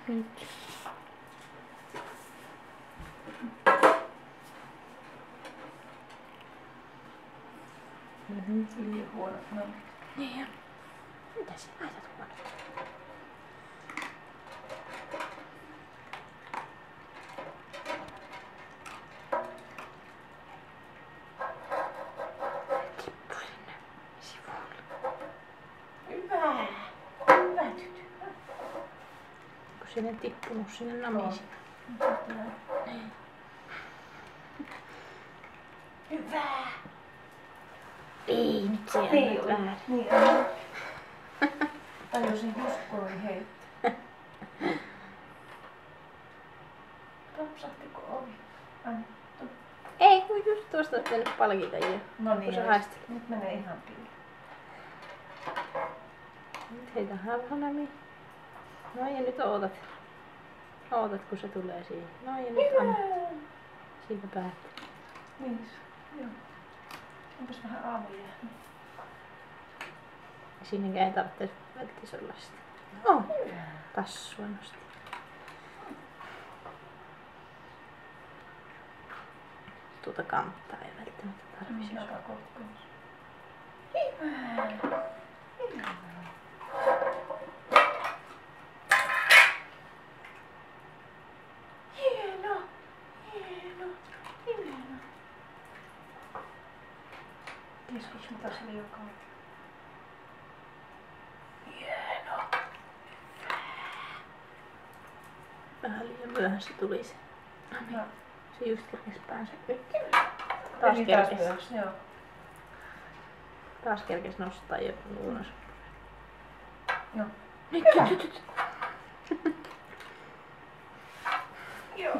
Nyt. Liian huonot naamit. Niin jo. Mitä sinä laitat huonot? Tippu sinne sivulle. Hyvä. Hyvä tytö. Kun sinne ei tippunut sinne namisiin. Niin. Hyvä. Ei nyt siellä Ei nyt ole. vähän. Niin on. Tajusin just kun oli heittää. Rapsahtiko ovi? Annettu. Ei kun just tuosta olisi pitänyt palkita jo. No Kun niin. sä haistelet. Nyt menee ihan pilli. Nyt heitetään vähän namiin. No ja nyt ootat. Ootat kun se tulee siihen. No ja nyt anna. Siitä päättää. Niin. Joo. Onpas vähän aamuja. Sinnenkään ei tarvitse välttis olla sitä. No, tassua nosti. Tuota kanttaa ei välttämättä tarvitsisi. Joka kohtuus. Hyvä. Hyvä. Hieno. Hieno. Hieno. Joskus mä taas liukaan. Hieno. Vähän liian myöhässä tuli se. No. Se just kerkes päänsä. Nyt. Taas kerkes. myös, joo. Taas kerkes nostaa jo ulos. No. Nyt. Joo.